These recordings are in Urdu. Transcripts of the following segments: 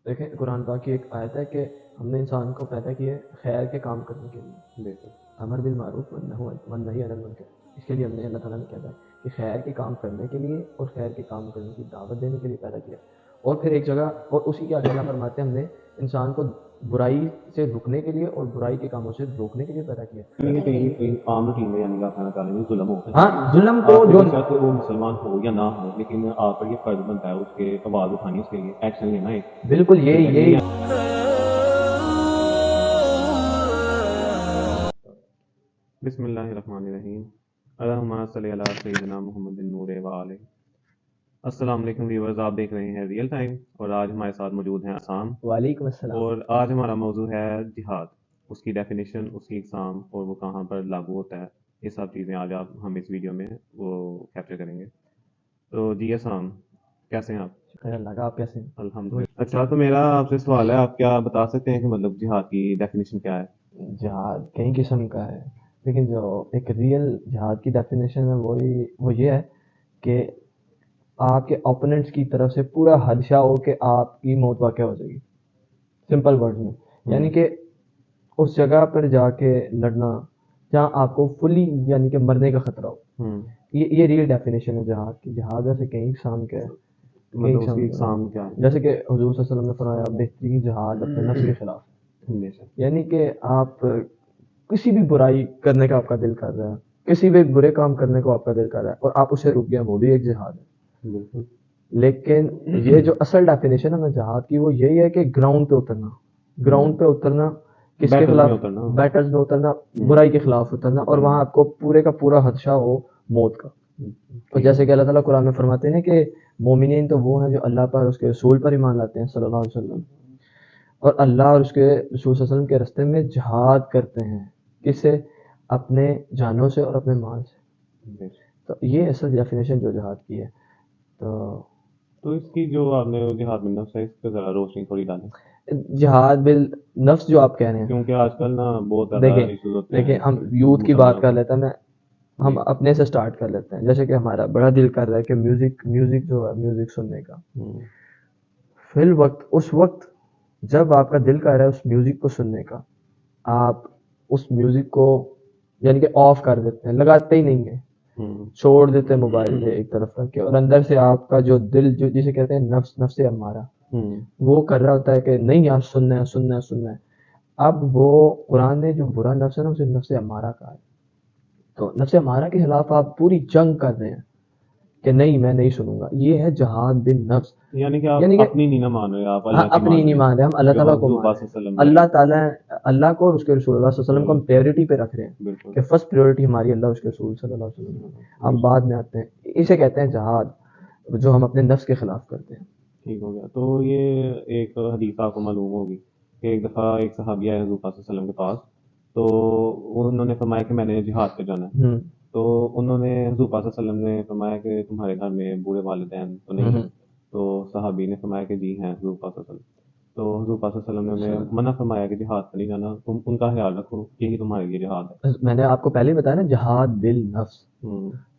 دیکھیں قرآن پاک کی ایک آیت ہے کہ ہم نے انسان کو پیدا کیا ہے خیر کے کام کرنے کے لیے، بالکل امر بالمعروف والنہی عن المنکر، اس کے لیے ہم نے اللہ تعالیٰ نے کیا کہا کہ خیر کے کام کرنے کے لیے اور خیر کے کام کرنے کی دعوت دینے کے لیے پیدا کیا. اور پھر ایک جگہ اور اسی کے آگے اللہ فرماتے ہیں ہم نے انسان کو برائی سے رکنے کے لیے اور برائی کے کاموں سے روکنے کے لیے پیدا کیا. یہ کہیں عام روٹین میں یعنی اللہ تعالیٰ تعالیٰ نے ظلم ہو ہاں ظلم کو آپ جو کے ساتھ وہ مسلمان ہو یا نہ ہو، لیکن آپ پر یہ فرض بنتا ہے اس کے آواز اٹھانی، اس کے لیے ایکشن لینا ہے. بالکل یہی بسم اللہ الرحمن الرحیم. اللہم صلی علی سیدنا محمد النور وآلہ. السلام علیکم ویورز، آپ دیکھ رہے ہیں ریئل ٹائم اور آج ہمارے ساتھ موجود ہیں اسام. وعلیکم السلام. اور آج ہمارا موضوع ہے جہاد، اس کی ڈیفینیشن، اس کی اقسام اور وہ کہاں پر لاگو ہوتا ہے. یہ سب چیزیں آج ہم اس ویڈیو میں وہ کیپچر کریں گے. تو جی اسام، کیسے ہیں آپ؟ شکر اللہ کا، آپ کیسے ہیں؟ الحمدللہ. اچھا، تو میرا آپ سے سوال ہے، آپ کیا بتا سکتے ہیں کہ مطلب جہاد کی ڈیفینیشن کیا ہے؟ جہاد کئی قسم کا ہے، لیکن جو ایک ریئل جہاد کی ڈیفینیشن ہے وہ یہ ہے کہ آپ کے اوپوننٹس کی طرف سے پورا خدشہ ہو کہ آپ کی موت واقع ہو جائے گی. سمپل ورڈ میں یعنی کہ اس جگہ پر جا کے لڑنا جہاں آپ کو فلی یعنی کہ مرنے کا خطرہ ہو. یہ ریئل ڈیفینیشن ہے جہاد کی. جہاد ویسے کئی اقسام کا ہے، مطلب اس کی اقسام کیا ہے؟ جیسے کہ حضور صلی اللہ علیہ وسلم نے فرمایا بہترین جہاد اپنے نفس کے خلاف، یعنی کہ آپ کسی بھی برائی کرنے کا آپ کا دل کر رہا ہے، کسی بھی برے کام کرنے کو آپ کا دل کر رہا ہے اور آپ اسے رک گئے، وہ بھی ایک جہاد ہے. بالکل. لیکن یہ جو اصل ڈیفینیشن ہے نا جہاد کی، وہ یہی ہے کہ گراؤنڈ پہ اترنا، گراؤنڈ پہ اترنا، کس کے خلاف؟ بیٹلز میں اترنا، برائی کے خلاف اترنا، اور وہاں آپ کو پورے کا پورا خدشہ ہو موت کا. اور جیسے کہ اللہ تعالیٰ قرآن میں فرماتے ہیں کہ مومنین تو وہ ہیں جو اللہ پر، اس کے رسول پر ایمان لاتے ہیں صلی اللہ علیہ وسلم، اور اللہ اور اس کے رسول صلی اللہ علیہ وسلم کے راستے میں جہاد کرتے ہیں. کس سے؟ اپنے جانوں سے اور اپنے مال سے. تو یہ اصل ڈیفینیشن جو جہاد کی ہے. تو اس کی جو آپ نے جہاد میں نفس ہے، اس پہ ذرا روشنی تھوڑی ڈالیں. جہاد بالنفس جو آپ کہہ رہے ہیں، کیونکہ آج کل نا بہت زیادہ ایشوز ہوتے ہیں. دیکھیں ہم یوتھ کی بات کر لیتے ہیں، ہم اپنے سے سٹارٹ کر لیتے ہیں. جیسے کہ ہمارا بڑا دل کر رہا ہے کہ میوزک جو ہے میوزک سننے کا، فی الوقت اس وقت جب آپ کا دل کر رہا ہے اس میوزک کو سننے کا، آپ اس میوزک کو یعنی کہ آف کر دیتے ہیں، لگاتے ہی نہیں ہیں، چھوڑ دیتے ہیں موبائل سے ایک طرف رکھ کے، اور اندر سے آپ کا جو دل جو جسے کہتے ہیں نفس امارہ، وہ کر رہا ہوتا ہے کہ نہیں یار سننا ہے سننا ہے سننا ہے. اب وہ قرآن نے جو برا نفس ہے نا اسے نفس امارہ کہا ہے. تو نفس امارہ کے خلاف آپ پوری جنگ کر رہے ہیں کہ نہیں میں نہیں سنوں گا. یہ ہے جہاد بالنفس. یعنی کہ آپ اپنی نہیں مان رہے، آپ اپنی نہیں مان رہے، ہم اللہ تعالیٰ کو مان رہے ہیں. اللہ تعالیٰ، اللہ کو اور اس کے رسول اللہ صلی اللہ علیہ وسلم کو ہم پریورٹی پہ رکھ رہے ہیں کہ فرسٹ پریورٹی ہماری اللہ اور اس کے رسول صلی اللہ علیہ وسلم. ہم بعد میں آتے ہیں. اسے کہتے ہیں جہاد جو ہم اپنے نفس کے خلاف کرتے ہیں. ٹھیک ہو گیا. تو یہ ایک حدیث آپ کو معلوم ہوگی کہ ایک دفعہ ایک صحابی آئے حضور صلی اللہ علیہ وسلم کے پاس، تو انہوں نے فرمایا کہ میں نے جہاد پہ جانا ہے. تو انہوں نے حضور صلی اللہ علیہ وسلم نے فرمایا کہ تمہارے گھر میں بوڑھے والدین تو نہیں ہیں؟ تو صحابی نے فرمایا کہ جی ہیں حضور صلی اللہ علیہ وسلم. تو حضور صلی اللہ علیہ وسلم نے منع فرمایا کہ جہاد پہ نہیں جانا، تم ان کا خیال رکھو، یہی تمہارے لیے جہاد ہے. میں نے آپ کو پہلے ہی بتایا نا جہاد بالنفس،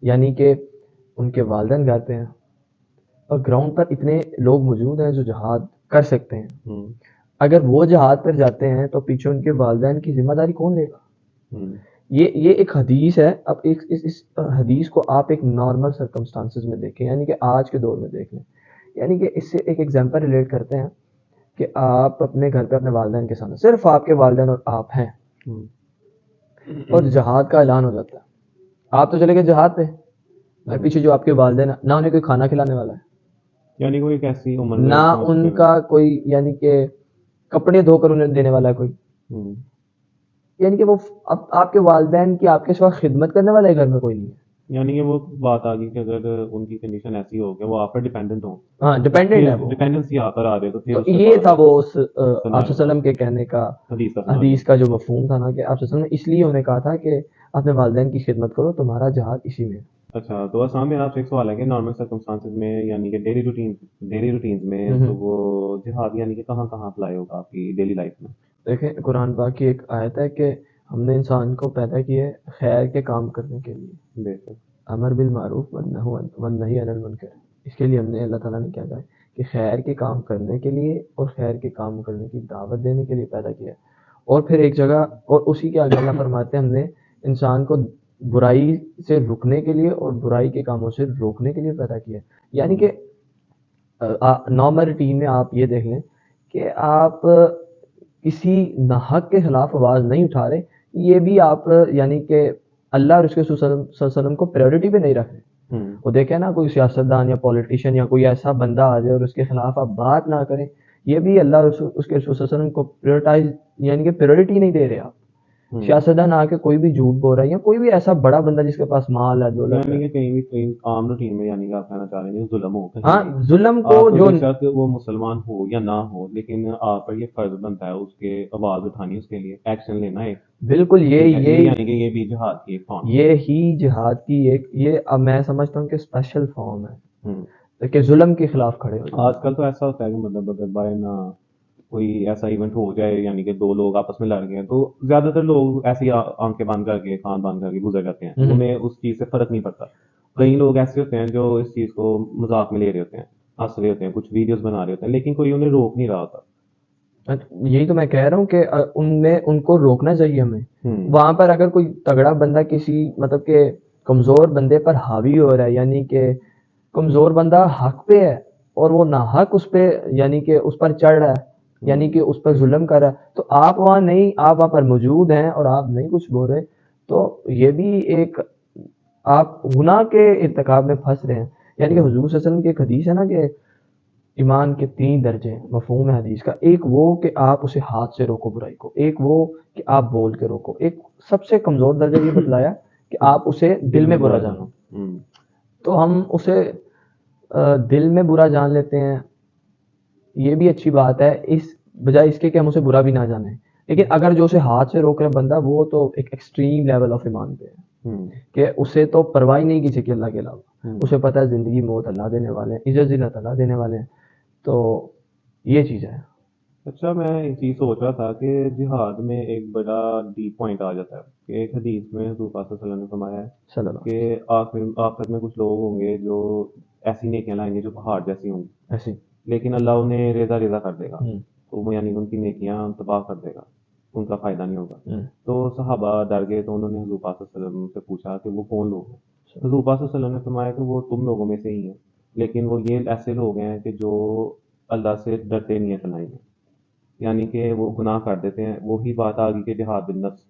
یعنی کہ ان کے والدین گھر پہ ہیں اور گراؤنڈ پر اتنے لوگ موجود ہیں جو جہاد کر سکتے ہیں. اگر وہ جہاد پر جاتے ہیں تو پیچھے ان کے والدین کی ذمہ داری کون لے گا؟ یہ ایک حدیث ہے. اب اس حدیث کو آپ ایک نارمل سرکمسٹانسز میں دیکھیں، یعنی کہ آج کے دور میں دیکھ لیں. یعنی کہ اس سے ایک ایگزامپل ریلیٹ کرتے ہیں کہ آپ اپنے گھر پہ اپنے والدین کے سامنے، صرف آپ کے والدین اور آپ ہیں، اور جہاد کا اعلان ہو جاتا ہے. آپ تو چلے گئے جہاد پہ، اور پیچھے جو آپ کے والدین نہ انہیں کوئی کھانا کھلانے والا ہے، یعنی کوئی ایسی عمر نہ ان کا کوئی یعنی کہ کپڑے دھو کر انہیں دینے والا ہے کوئی، یعنی کہ وہ آپ کے والدین کی آپ کے سوا خدمت کرنے والا ہے گھر میں کوئی نہیں ہے. یعنی کہ وہ بات آ گئی کہ اگر ان کی کنڈیشن ایسی ہو کہ وہ آپ پر ڈیپینڈنٹ ہوں. ہاں ڈیپینڈنٹ ہے، وہ ڈیپینڈنسی آپ پر آ رہے. تو یہ تھا وہ آپ صلی اللہ علیہ وسلم کے کہنے کا، حدیث کا جو مفہوم تھا نا کہ آپ صلی اللہ علیہ وسلم نے اس لیے انہیں کہا تھا کہ اپنے والدین کی خدمت کرو، تمہارا جہاد اسی میں. اچھا، تو اسام میں آپ سے ایک سوال ہے کہ نارمل سرکمسٹانسز میں یعنی کہ ڈیلی روٹینز میں تو وہ جہاد یعنی کہ کہاں کہاں اپلائی ہوگا آپ کی ڈیلی لائف میں؟ دیکھیں قرآن پاک کی ایک آیت ہے کہ ہم نے انسان کو پیدا کیا ہے خیر کے کام کرنے کے لیے، امر بالمعروف والنہی عن المنکر. اس کے لیے ہم نے اللہ تعالیٰ نے کیا کہا ہے کہ خیر کے کام کرنے کے لیے اور خیر کے کام کرنے کی دعوت دینے کے لیے پیدا کیا ہے. اور پھر ایک جگہ اور اسی کے آگے اللہ فرماتے ہیں ہم نے انسان کو برائی سے رکنے کے لیے اور برائی کے کاموں سے روکنے کے لیے پیدا کیا ہے. یعنی کہ نارمل روٹین میں آپ یہ دیکھ لیں کہ آپ کسی ناحق کے خلاف آواز نہیں اٹھا رہے, یہ بھی آپ یعنی کہ اللہ اور اس کے رسول صلی اللہ علیہ وسلم کو پریورٹی پہ نہیں رکھ رہے. وہ دیکھیں نا کوئی سیاستدان یا پولیٹیشین یا کوئی ایسا بندہ آ جائے اور اس کے خلاف آپ بات نہ کریں, یہ بھی اللہ اور اس کے رسول صلی اللہ علیہ وسلم کو پریورٹائز یعنی کہ پریورٹی نہیں دے رہے آپ. سیاستدان آ کے کوئی بھی جھوٹ بول رہا ہے یا کوئی بھی ایسا بڑا بندہ جس کے پاس مال ہے دولت ہے, کہیں بھی عام روٹین میں یعنی کہ آپ کہنا چاہ رہے ہیں ظلم ہو. ہاں ظلم کو جو وہ مسلمان ہو یا نہ ہو, لیکن آپ پر یہ فرض بنتا ہے اس کے آواز اٹھانی, اس کے لیے ایکشن لینا ہے. بالکل یہ یعنی کہ یہ بھی جہاد کی ایک فارم, یہ ہی جہاد کی ایک یہ اب میں سمجھتا ہوں کہ اسپیشل فارم ہے کہ ظلم کے خلاف کھڑے ہو. آج کل تو ایسا ہوتا ہے کہ مطلب اگر بائی نہ کوئی ایسا ایونٹ ہو جائے یعنی کہ دو لوگ آپس میں لڑ گئے تو زیادہ تر لوگ ایسی آنکھیں بند کر کے کان بند کر کے گزر جاتے ہیں, انہیں اس چیز سے فرق نہیں پڑتا. کئی لوگ ایسے ہوتے ہیں جو اس چیز کو مذاق میں لے رہے ہوتے ہیں, ہنس رہے ہوتے ہیں, کچھ ویڈیوز بنا رہے ہوتے ہیں, لیکن کوئی انہیں روک نہیں رہا ہوتا. یہی تو میں کہہ رہا ہوں کہ ان کو روکنا چاہیے ہمیں. وہاں پر اگر کوئی تگڑا بندہ کسی مطلب کہ کمزور بندے پر حاوی ہو رہا ہے, یعنی کہ کمزور بندہ حق پہ ہے اور وہ ناحق اس پہ یعنی کہ اس پر چڑھ رہا ہے, یعنی کہ اس پر ظلم کر رہا ہے, تو آپ وہاں نہیں, آپ وہاں پر موجود ہیں اور آپ نہیں کچھ بول رہے, تو یہ بھی ایک آپ گناہ کے ارتکاب میں پھنس رہے ہیں. یعنی کہ حضور صلی اللہ علیہ وسلم کی ایک حدیث ہے نا کہ ایمان کے 3 درجے مفہوم ہے حدیث کا. ایک وہ کہ آپ اسے ہاتھ سے روکو برائی کو, ایک وہ کہ آپ بول کے روکو, ایک سب سے کمزور درجہ یہ بتلایا کہ آپ اسے دل میں برا جانو. تو ہم اسے دل میں برا جان لیتے ہیں, یہ بھی اچھی بات ہے, اس بجائے اس کے کہ ہم اسے برا بھی نہ جانیں. لیکن اگر جو اسے ہاتھ سے روک رہے بندہ, وہ تو ایک ایکسٹریم لیول آف ایمان پہ ہے کہ اسے تو پرواہ نہیں کسی کے اللہ کے علاوہ. اسے پتہ ہے زندگی موت اللہ دینے والے ہیں, عزت ذلت اللہ دینے والے ہیں. تو یہ چیز ہے. اچھا, میں ایک چیز سوچ رہا تھا کہ جہاد میں ایک بڑا ڈیپ پوائنٹ آ جاتا ہے کہ ایک حدیث میں حضور صلی اللہ علیہ وسلم نے فرمایا ہے کہ آخرت میں کچھ لوگ ہوں گے جو ایسی نیکیاں لائیں گے جو پہاڑ جیسی ہوں گی ایسی, لیکن اللہ انہیں ریزا کر دے گا, تو وہ یعنی ان کی نیکیاں تباہ کر دے گا, ان کا فائدہ نہیں ہوگا. تو صحابہ ڈر گئے, تو انہوں نے حضور پاک صلی اللہ علیہ وسلم سے پوچھا کہ وہ کون لوگ ہیں. حضور پاک صلی اللہ علیہ وسلم نے فرمایا کہ وہ تم لوگوں میں سے ہی ہیں, لیکن وہ یہ ایسے لوگ ہیں کہ جو اللہ سے ڈرتے نہیں ہیں سنائی میں, یعنی کہ وہ گناہ کر دیتے ہیں. وہی بات آ گئی کہ جہاد بالنفس,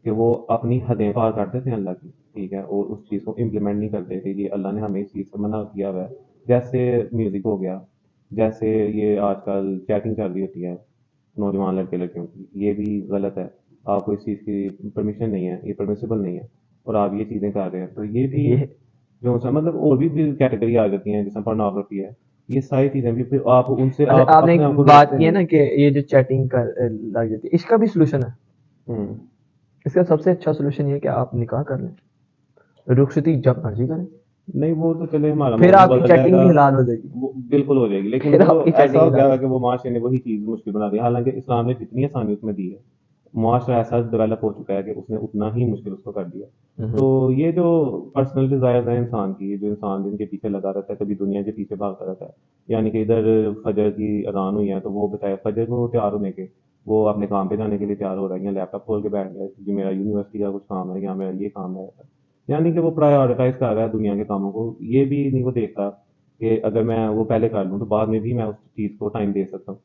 کہ وہ اپنی حدیں پار کر دیتے ہیں اللہ کی, ٹھیک ہے, اور اس چیز کو امپلیمنٹ نہیں کرتے کہ یہ اللہ نے ہمیں اس چیز سے منع کیا ہوا ہے. جیسے میوزک ہو گیا, جیسے یہ آج کل چیٹنگ چل رہی ہوتی ہے نوجوان لڑکے لڑکیوں کی, یہ بھی غلط ہے. آپ کو اس چیز کی پرمیشن نہیں ہے, یہ پرمیسیبل نہیں ہے, اور آپ یہ چیزیں کر رہے ہیں. تو یہ بھی جو مطلب اور بھی کیٹیگری آ جاتی ہیں, جیسے پورنوگرافی ہے, یہ ساری چیزیں بھی پھر آپ ان سے آپ نے بات کی ہے نا کہ یہ جو چیٹنگ کر لگ جاتی ہے, اس کا بھی سولوشن ہے. اس کا سب سے اچھا سولوشن یہ کہ آپ نکاح کر لیں, رخصتی جب مرضی کریں. نہیں وہ تو چلے ہمارا, پھر آپ کی چیٹنگ بھی حلال ہو جائے گی, بالکل ہو جائے گی. لیکن ایسا ہو گیا کہ وہ معاشرے نے وہی چیز مشکل بنا دی. حالانکہ اسلام نے جتنی آسانی اس میں دی ہے, معاشرہ ایسا ڈیولپ ہو چکا ہے کہ اس نے اتنا ہی مشکل اس کو کر دیا. تو یہ جو پرسنل ڈیزائرز ہیں انسان کی, جو انسان جن کے پیچھے لگا رہتا ہے, کبھی دنیا کے پیچھے بھاگتا رہتا ہے, یعنی کہ ادھر فجر کی اذان ہوئی ہے تو وہ بتائے فجر کو تیار ہونے کے, وہ اپنے کام پہ جانے کے لیے تیار ہو رہا ہے, یا لیپ ٹاپ کھول کے بیٹھ گیا کہ میرا یونیورسٹی کا کچھ کام ہے یا میرا یہ کام ہے, یعنی کہ وہ پرائیورٹائز کر رہا ہے دنیا کے کاموں کو. یہ بھی نہیں وہ دیکھتا کہ اگر میں وہ پہلے کر لوں تو بعد میں بھی میں اس چیز کو ٹائم دے سکتا ہوں.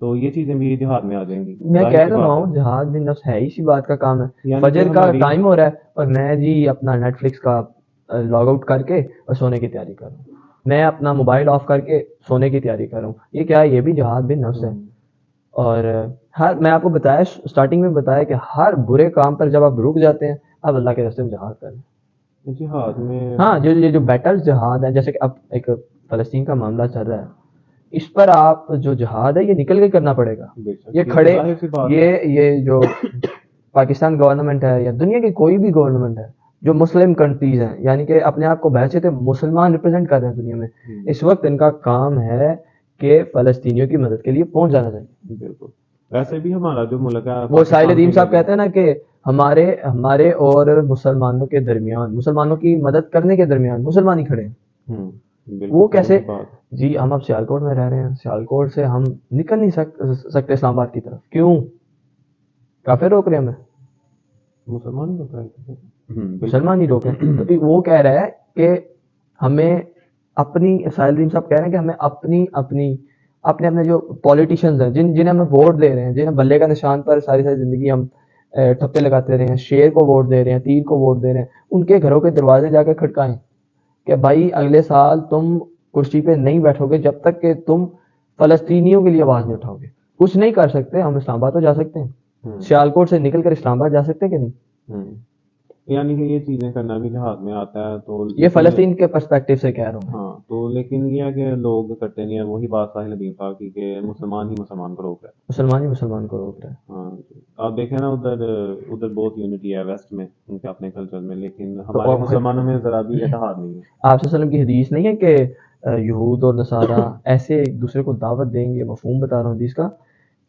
تو یہ چیزیں بھی جہاد میں آ جائیں گی. میں کہہ رہا ہوں جہاد بھی نفس ہے, اسی بات کا کام ہے. فجر کا ٹائم ہو رہا ہے اور میں جی اپنا نیٹ فلکس کا لاگ آؤٹ کر کے اور سونے کی تیاری کر رہا ہوں, میں اپنا موبائل آف کر کے سونے کی تیاری کر رہا ہوں. یہ کیا ہے, یہ بھی جہاد بھی نفس ہے. اور میں آپ کو بتایا اسٹارٹنگ میں بتایا کہ ہر برے کام پر جب آپ رک جاتے ہیں, اب اللہ کے راستے میں جہاد کریں. جہاد میں ہاں جو بیٹل جہاد ہے, جیسے کہ اب ایک فلسطین کا معاملہ چل رہا ہے, اس پر آپ جو جہاد ہے یہ نکل کے کرنا پڑے گا. یہ کھڑے یہ جو پاکستان گورنمنٹ ہے یا دنیا کی کوئی بھی گورنمنٹ ہے جو مسلم کنٹریز ہیں, یعنی کہ اپنے آپ کو بحثیت مسلمان ریپرزینٹ کر رہے ہیں دنیا میں, اس وقت ان کا کام ہے کہ فلسطینیوں کی مدد کے لیے پہنچ جانا چاہیے. بالکل. ویسے بھی ہمارا جو ملک ہے, وہ ساحل ادیم صاحب کہتے ہیں نا کہ ہمارے اور مسلمانوں کے درمیان, مسلمانوں کی مدد کرنے کے درمیان مسلمان ہی کھڑے ہیں. وہ کیسے جی ہم اب سیالکوٹ میں رہ رہے ہیں, سیالکوٹ سے ہم نکل نہیں سکتے اسلام آباد کی طرف, کیوں؟ کافر روک رہے ہیں ہمیں؟ مسلمان ہی روکیں. تو وہ کہہ رہا ہے کہ ہمیں اپنی سائلین صاحب کہہ رہے ہیں کہ ہمیں اپنے جو پولیٹیشنز ہیں جنہیں ہم ووٹ دے رہے ہیں, جنہیں بلے کا نشان پر ساری زندگی ہم ٹھپے لگاتے رہے ہیں, شیر کو ووٹ دے رہے ہیں, تیر کو ووٹ دے رہے ہیں, ان کے گھروں کے دروازے جا کے کھٹکائیں کہ بھائی اگلے سال تم کرسی پہ نہیں بیٹھو گے جب تک کہ تم فلسطینیوں کے لیے آواز نہیں اٹھاؤ گے. کچھ نہیں کر سکتے, ہم اسلام آباد تو جا سکتے ہیں, سیالکوٹ سے نکل کر اسلام آباد جا سکتے ہیں کہ نہیں؟ یعنی کہ یہ چیزیں کرنا بھی جہاد میں آتا ہے. تو یہ فلسطین کے پرسپیکٹو سے کہہ رہا ہوں. ہاں تو لیکن یہ ہے کہ لوگ کرتے نہیں ہیں, وہی بات ساحل حدیث پاک کی کہ مسلمان ہی مسلمان کو روک رہا ہے, مسلمان ہی مسلمان کو روک رہا ہے. ہاں آپ دیکھیں نا ادھر بہت یونٹی ہے ویسٹ میں ان کے اپنے کلچر میں, لیکن ہمارے مسلمانوں میں ذرا بھی اتحاد نہیں ہے. آپ صلی اللہ علیہ وسلم کی حدیث نہیں ہے کہ یہود اور نصارہ ایسے ایک دوسرے کو دعوت دیں گے, مفہوم بتا رہا ہوں حدیث کا,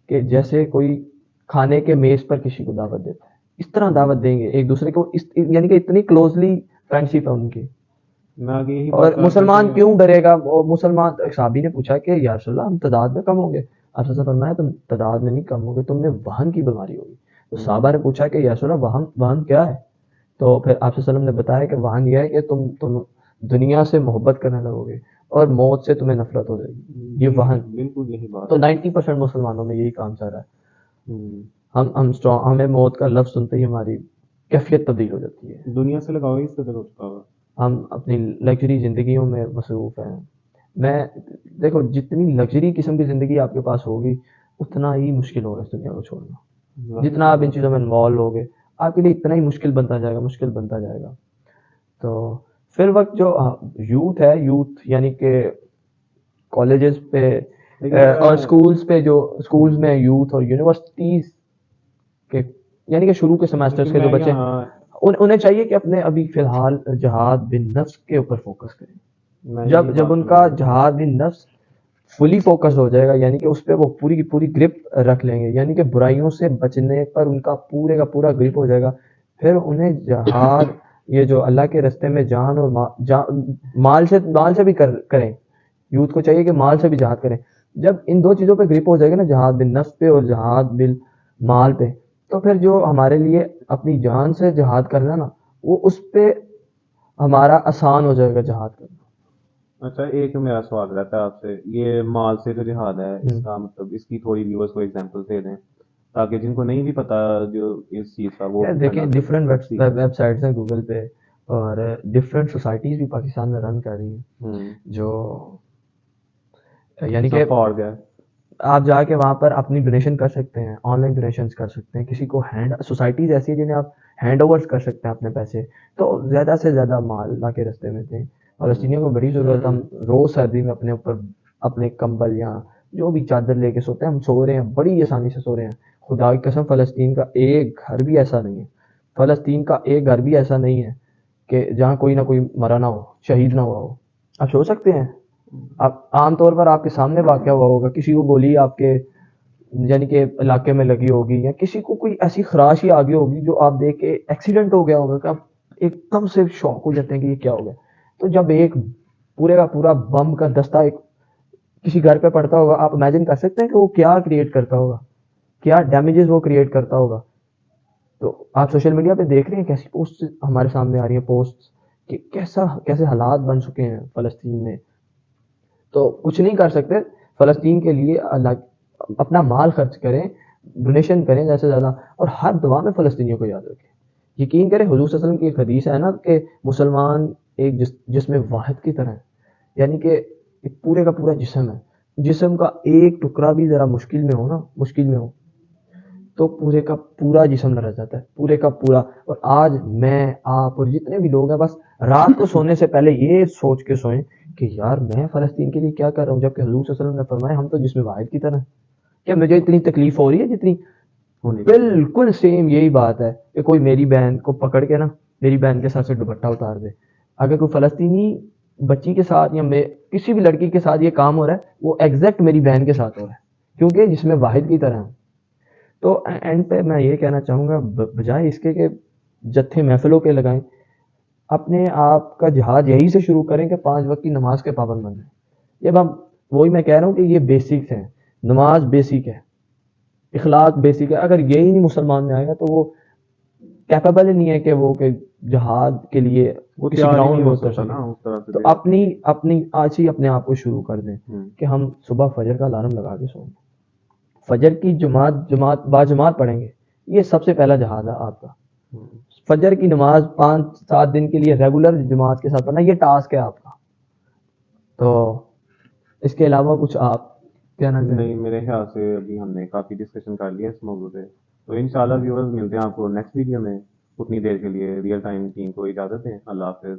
کہ جیسے کوئی کھانے کے میز پر کسی کو دعوت دیتا ہے اس طرح دعوت دیں گے ایک دوسرے کو, یعنی کہ اتنی کلوزلی فرینڈشپ ہے ان کی. اور مسلمان کیوں ڈرے گا؟ مسلمان صحابی نے پوچھا کہ یا رسول اللہ ہم تعداد میں کم ہوں گے, آپ صلی اللہ علیہ وسلم فرمایا تم تعداد میں نہیں کم ہوگے, تم میں وہن کی بیماری ہوگی. تو صحابہ نے پوچھا کہ یا رسول اللہ وہن کیا ہے؟ تو پھر آپ صلی اللہ علیہ وسلم نے بتایا کہ وہن یہ ہے کہ تم دنیا سے محبت کرنے لگو گے اور موت سے تمہیں نفرت ہو جائے گی. یہ وہن بالکل یہی بات. تو 90% مسلمانوں میں یہی کام چل رہا ہے. ہمیں موت کا لفظ سنتے ہی ہماری کیفیت تبدیل ہو جاتی ہے. دنیا سے لگاؤ اس قدر ہو چکا ہوا, ہم اپنی لگژری زندگیوں میں مصروف ہیں. میں دیکھو جتنی لگژری قسم کی زندگی آپ کے پاس ہوگی اتنا ہی مشکل ہوگا اس دنیا کو چھوڑنا. جتنا آپ ان چیزوں میں انوالو ہوگے آپ کے لیے اتنا ہی مشکل بنتا جائے گا. تو فی الوقت جو یوتھ ہے, یوتھ یعنی کہ کالجز پہ اور اسکولز پہ, جو اسکولز میں یوتھ اور یونیورسٹیز کے یعنی کہ شروع کے سیمسٹرز کے جو بچے انہیں چاہیے کہ اپنے ابھی فی الحال جہاد بن نفس کے اوپر فوکس کریں. جب ان کا جہاد بن نفس فلی فوکس ہو جائے گا, یعنی کہ اس پہ وہ پوری کی پوری گرپ رکھ لیں گے, یعنی کہ برائیوں سے بچنے پر ان کا پورے کا پورا گرپ ہو جائے گا, پھر انہیں جہاد یہ جو اللہ کے راستے میں جان اور مال سے بھی کریں. یوتھ کو چاہیے کہ مال سے بھی جہاد کریں. جب ان دو چیزوں پہ گرپ ہو جائے گا نا, جہاد بن نفس پہ اور جہاد بن مال پہ, تو پھر جو ہمارے لیے اپنی جان سے جہاد کرنا نا وہ اس پہ ہمارا آسان ہو جائے گا جہاد کرنا. اچھا ایک میرا سوال رہتا ہے آپ سے, یہ مال سے جو جہاد ہے اس کا مطلب اس کی تھوڑی ویورز کو ایگزامپل دے دیں تاکہ جن کو نہیں بھی پتا جو اس چیز کا وہ دیکھیں ڈفرینٹ ویب سائٹس ہیں گوگل پہ اور ڈفرینٹ سوسائٹیز بھی پاکستان میں رن کر رہی ہیں جو یعنی کہ آپ جا کے وہاں پر اپنی ڈونیشن کر سکتے ہیں, آن لائن ڈونیشنز کر سکتے ہیں, کسی کو سوسائٹیز ایسی ہیں جنہیں آپ ہینڈ اوورز کر سکتے ہیں اپنے پیسے, تو زیادہ سے زیادہ مال اللہ کے راستے میں دیں. فلسطینیوں کو بڑی ضرورت ہے. ہم روز سردی میں اپنے اوپر اپنے کمبل یا جو بھی چادر لے کے سوتے ہیں, ہم سو رہے ہیں بڑی آسانی سے سو رہے ہیں. خدا کی قسم فلسطین کا ایک گھر بھی ایسا نہیں ہے, فلسطین کا ایک گھر بھی ایسا نہیں ہے کہ جہاں کوئی نہ کوئی مرا نہ ہو, شہید نہ ہوا ہو. آپ سو سکتے ہیں, عام طور پر آپ کے سامنے واقعہ ہوا ہوگا, کسی کو گولی آپ کے یعنی کہ علاقے میں لگی ہوگی, یا کسی کو کوئی ایسی خراش ہی آگے ہوگی جو آپ دیکھ کے ایکسیڈنٹ ہو گیا ہوگا کہ آپ ایک دم سے شوق ہو جاتے ہیں کہ یہ کیا ہو گیا. تو جب ایک پورے کا پورا بم کا دستہ ایک کسی گھر پہ پڑتا ہوگا, آپ امیجن کر سکتے ہیں کہ وہ کیا کریٹ کرتا ہوگا, کیا ڈیمیجز وہ کریٹ کرتا ہوگا. تو آپ سوشل میڈیا پہ دیکھ رہے ہیں کیسی پوسٹ ہمارے سامنے آ رہی ہیں, پوسٹ کہ کیسے حالات بن چکے ہیں فلسطین میں. تو کچھ نہیں کر سکتے فلسطین کے لیے, اپنا مال خرچ کریں, ڈونیشن کریں زیادہ سے زیادہ, اور ہر دعا میں فلسطینیوں کو یاد رکھیں. یقین کریں حضور صلی اللہ علیہ وسلم کی ایک حدیث ہے نا کہ مسلمان ایک جسم واحد کی طرح ہے, یعنی کہ ایک پورے کا پورا جسم ہے, جسم کا ایک ٹکڑا بھی ذرا مشکل میں ہو تو پورے کا پورا جسم لڑ جاتا ہے, پورے کا پورا. اور آج میں آپ اور جتنے بھی لوگ ہیں بس رات کو سونے سے پہلے یہ سوچ کے سوئیں کہ یار میں فلسطین کے لیے کیا کر رہا ہوں, جبکہ حضور صلی اللہ علیہ وسلم نے فرمایا ہم تو جسم واحد کی طرح. کیا مجھے اتنی تکلیف ہو رہی ہے جتنی بالکل سیم یہی بات ہے کہ کوئی میری بہن کو پکڑ کے نا میری بہن کے ساتھ سے دوپٹہ اتار دے. اگر کوئی فلسطینی بچی کے ساتھ یا کسی بھی لڑکی کے ساتھ یہ کام ہو رہا ہے, وہ ایگزیکٹ میری بہن کے ساتھ ہو رہا ہے, کیونکہ جسم واحد کی طرح. تو اینڈ پہ میں یہ کہنا چاہوں گا, بجائے اس کے کہ جتھے محفلوں کے لگائیں, اپنے آپ کا جہاد یہی سے شروع کریں کہ 5 وقت کی نماز کے پابند بن جائیں. جب ہم وہی میں کہہ رہا ہوں کہ یہ بیسکس ہیں. نماز بیسک ہے, اخلاق بیسک ہے. اگر یہی نہیں مسلمان میں آئے گا تو وہ کیپیبل ہی نہیں ہے کہ وہ کہ جہاد کے لیے وہ کسی تیار ہی گراؤنڈ نہیں میں ہو اتر سکتا سکے. نا اس طرح سے. تو اپنی آج ہی اپنے آپ کو شروع کر دیں کہ ہم صبح فجر کا الارم لگا کے سوئیں, فجر کی جماعت باجماعت پڑھیں گے. یہ سب سے پہلا جہاد ہے آپ کا. فجر کی نماز 5-7 دن کے لیے ریگولر جماعت کے ساتھ پڑھنا, یہ ٹاسک ہے آپ کا. تو اس کے علاوہ کچھ آپ کہنا چاہیں؟ نہیں, میرے خیال سے ابھی ہم نے کافی ڈسکشن کر لیا اس موضوع پہ. تو انشاءاللہ ویورز ملتے ہیں آپ کو نیکسٹ ویڈیو میں. اتنی دیر کے لیے ریئل ٹائم ٹیم کو اجازت دیں. اللہ حافظ.